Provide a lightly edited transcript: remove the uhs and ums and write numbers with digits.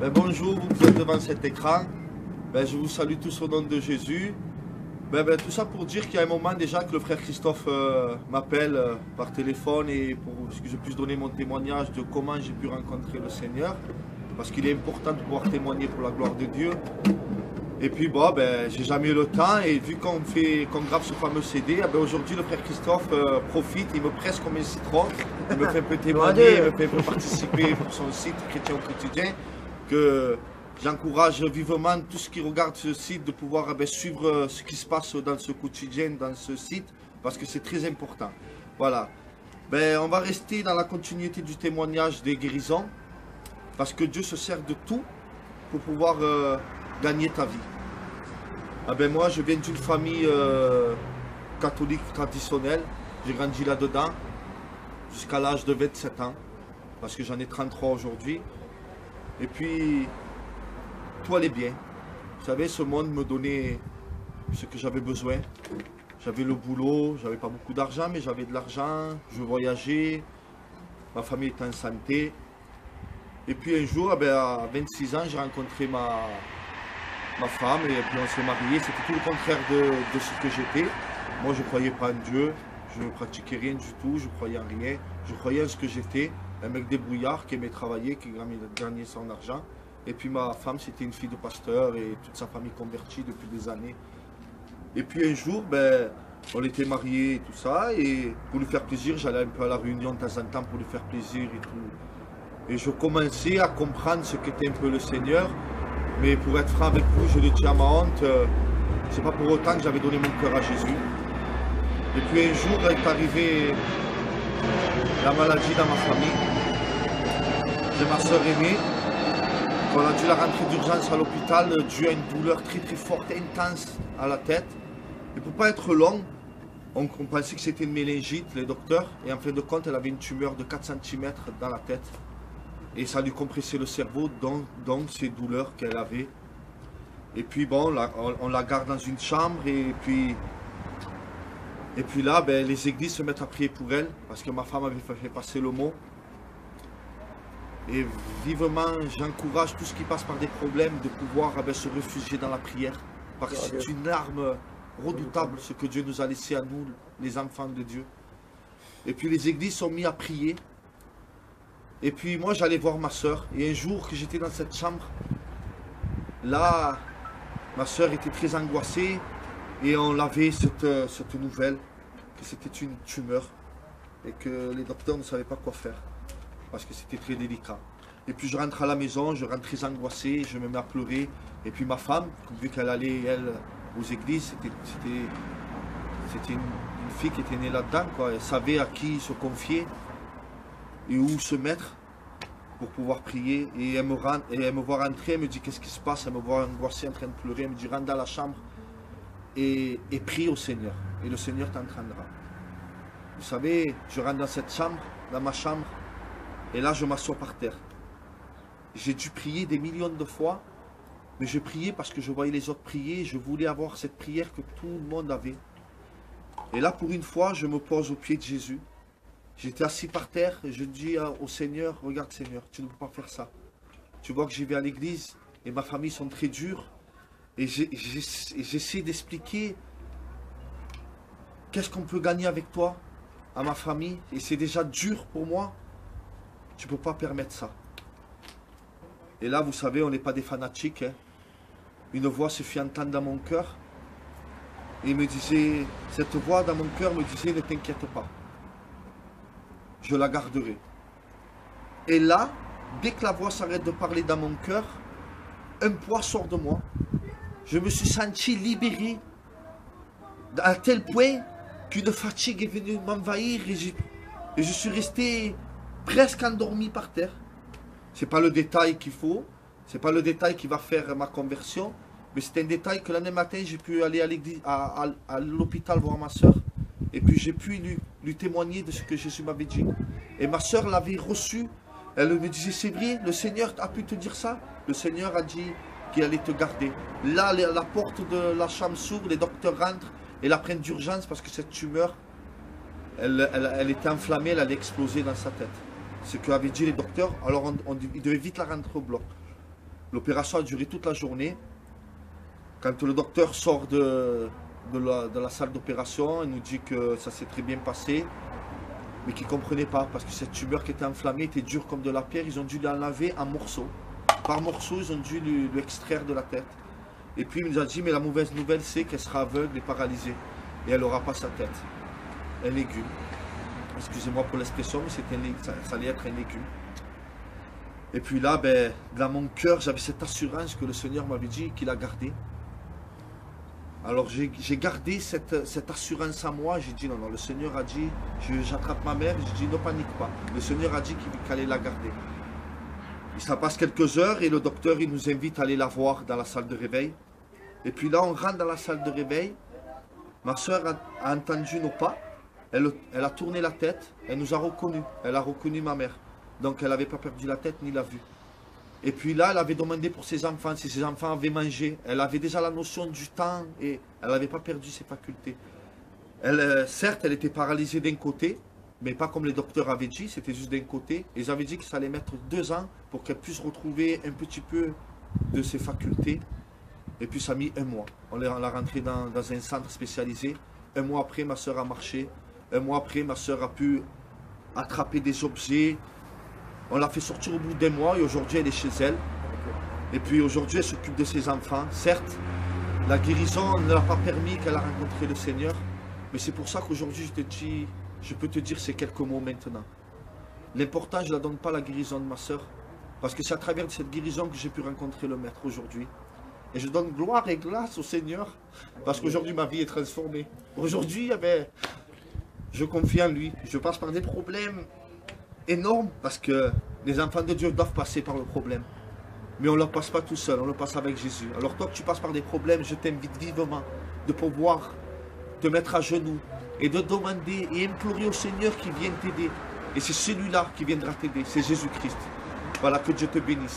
Bonjour, vous êtes devant cet écran. Je vous salue tous au nom de Jésus. Tout ça pour dire qu'il y a un moment déjà que le frère Christophe m'appelle par téléphone et pour que je puisse donner mon témoignage de comment j'ai pu rencontrer le Seigneur. Parce qu'il est important de pouvoir témoigner pour la gloire de Dieu. Et puis j'ai jamais eu le temps et vu qu'on grave ce fameux CD, aujourd'hui le frère Christophe profite, il me presse comme un citron, il me fait un peu témoigner, il me fait un peu participer pour son site Chrétien au quotidien, que j'encourage vivement tous ceux qui regardent ce site de pouvoir suivre ce qui se passe dans ce quotidien, dans ce site, parce que c'est très important. Voilà. On va rester dans la continuité du témoignage des guérisons, parce que Dieu se sert de tout pour pouvoir gagner ta vie. Moi, je viens d'une famille catholique traditionnelle. J'ai grandi là-dedans jusqu'à l'âge de 27 ans, parce que j'en ai 33 aujourd'hui. Et puis, tout allait bien. Vous savez, ce monde me donnait ce que j'avais besoin. J'avais le boulot, j'avais pas beaucoup d'argent, mais j'avais de l'argent, je voyageais, ma famille était en santé. Et puis un jour, à 26 ans, j'ai rencontré ma femme et puis on s'est mariés. C'était tout le contraire de ce que j'étais. Moi, je ne croyais pas en Dieu, je ne pratiquais rien du tout, je ne croyais en rien. Je croyais en ce que j'étais, un mec débrouillard qui aimait travailler, qui gagnait son argent. Et puis ma femme, c'était une fille de pasteur et toute sa famille convertie depuis des années. Et puis un jour, on était mariés et tout ça. Et pour lui faire plaisir, j'allais un peu à la réunion de temps en temps pour lui faire plaisir et tout. Et je commençais à comprendre ce qu'était un peu le Seigneur. Mais pour être franc avec vous, je le dis à ma honte, c'est pas pour autant que j'avais donné mon cœur à Jésus. Et puis un jour est arrivée la maladie dans ma famille. J'ai ma soeur aînée. On a dû la rentrer d'urgence à l'hôpital dû à une douleur très très forte, intense à la tête. Et pour pas être long, on pensait que c'était une méningite, les docteurs. Et en fin de compte, elle avait une tumeur de 4 cm dans la tête. Et ça lui compressait le cerveau, donc ces douleurs qu'elle avait. Et puis on la garde dans une chambre et puis là, les églises se mettent à prier pour elle, parce que ma femme avait fait passer le mot. Et vivement, j'encourage tout ce qui passe par des problèmes de pouvoir se réfugier dans la prière. Parce que c'est une arme redoutable, ce que Dieu nous a laissé à nous, les enfants de Dieu. Et puis les églises sont mis à prier. Et puis moi j'allais voir ma soeur, et un jour que j'étais dans cette chambre, là, ma soeur était très angoissée, et on avait cette nouvelle, que c'était une tumeur, et que les docteurs ne savaient pas quoi faire, parce que c'était très délicat. Et puis je rentre à la maison, je rentre très angoissé, je me mets à pleurer, et puis ma femme, vu qu'elle allait, elle, aux églises, c'était une fille qui était née là-dedans, quoi. Elle savait à qui se confier, et où se mettre pour pouvoir prier. Et elle me voit rentrer, elle me dit qu'est-ce qui se passe, elle me voit angoissée en train de pleurer, elle me dit rentre dans la chambre et prie au Seigneur, et le Seigneur t'entendra. Vous savez, je rentre dans cette chambre, dans ma chambre, et là je m'assois par terre. J'ai dû prier des millions de fois, mais je priais parce que je voyais les autres prier, je voulais avoir cette prière que tout le monde avait. Et là pour une fois, je me pose au pied de Jésus. J'étais assis par terre et je dis au Seigneur, regarde Seigneur, tu ne peux pas faire ça. Tu vois que j'y vais à l'église et ma famille sont très dures. Et j'essaie d'expliquer qu'est-ce qu'on peut gagner avec toi, à ma famille. Et c'est déjà dur pour moi. Tu ne peux pas permettre ça. Et là, vous savez, on n'est pas des fanatiques. Hein. Une voix se fit entendre dans mon cœur. Et il me disait, cette voix dans mon cœur me disait, ne t'inquiète pas. Je la garderai. Et là, dès que la voix s'arrête de parler dans mon cœur, un poids sort de moi. Je me suis senti libéré à tel point qu'une fatigue est venue m'envahir et je suis resté presque endormi par terre. C'est pas le détail qu'il faut, c'est pas le détail qui va faire ma conversion, mais c'est un détail que l'année matin j'ai pu aller à l'église, à l'hôpital voir ma soeur. Et puis j'ai pu lui témoigner de ce que Jésus m'avait dit. Et ma soeur l'avait reçu. Elle me disait, c'est vrai, le Seigneur a pu te dire ça. Le Seigneur a dit qu'il allait te garder. Là, la porte de la chambre s'ouvre, les docteurs rentrent et la prennent d'urgence parce que cette tumeur, elle était enflammée, elle allait exploser dans sa tête. Ce qu'avaient dit les docteurs, alors ils devaient vite la rentrer au bloc. L'opération a duré toute la journée. Quand le docteur sort de la salle d'opération, il nous dit que ça s'est très bien passé, mais qu'il ne comprenait pas, parce que cette tumeur qui était enflammée était dure comme de la pierre. Ils ont dû l'enlever en morceaux. Par morceaux, ils ont dû l'extraire de la tête. Et puis il nous a dit, mais la mauvaise nouvelle, c'est qu'elle sera aveugle et paralysée. Et elle n'aura pas sa tête. Un légume. Excusez-moi pour l'expression, mais ça allait être un légume. Et puis là, ben, dans mon cœur, j'avais cette assurance que le Seigneur m'avait dit qu'il a gardé. Alors j'ai gardé cette assurance à moi. J'ai dit, non, le Seigneur a dit, j'attrape ma mère. J'ai dit, ne panique pas. Le Seigneur a dit qu'il allait la garder. Et ça passe quelques heures et le docteur, il nous invite à aller la voir dans la salle de réveil. Et puis là, on rentre dans la salle de réveil. Ma soeur a entendu nos pas. Elle a tourné la tête. Elle nous a reconnus. Elle a reconnu ma mère. Donc elle n'avait pas perdu la tête ni la vue. Et puis là, elle avait demandé pour ses enfants, si ses enfants avaient mangé. Elle avait déjà la notion du temps et elle n'avait pas perdu ses facultés. Certes, elle était paralysée d'un côté, mais pas comme les docteurs avaient dit, c'était juste d'un côté. Ils avaient dit que ça allait mettre 2 ans pour qu'elle puisse retrouver un petit peu de ses facultés. Et puis ça a mis 1 mois. On l'a rentrée dans un centre spécialisé. 1 mois après, ma soeur a marché. 1 mois après, ma soeur a pu attraper des objets. On l'a fait sortir au bout d'1 mois et aujourd'hui elle est chez elle. Et puis aujourd'hui elle s'occupe de ses enfants. Certes, la guérison ne l'a pas permis qu'elle a rencontré le Seigneur. Mais c'est pour ça qu'aujourd'hui je peux te dire ces quelques mots maintenant. L'important, je ne la donne pas la guérison de ma soeur. Parce que c'est à travers cette guérison que j'ai pu rencontrer le Maître aujourd'hui. Et je donne gloire et grâce au Seigneur. Parce qu'aujourd'hui ma vie est transformée. Aujourd'hui, je confie en lui. Je passe par des problèmes énorme parce que les enfants de Dieu doivent passer par le problème. Mais on ne le passe pas tout seul, on le passe avec Jésus. Alors toi que tu passes par des problèmes, je t'invite vivement de pouvoir te mettre à genoux et de demander et implorer au Seigneur qui vienne t'aider. Et c'est celui-là qui viendra t'aider, c'est Jésus-Christ. Voilà, que Dieu te bénisse.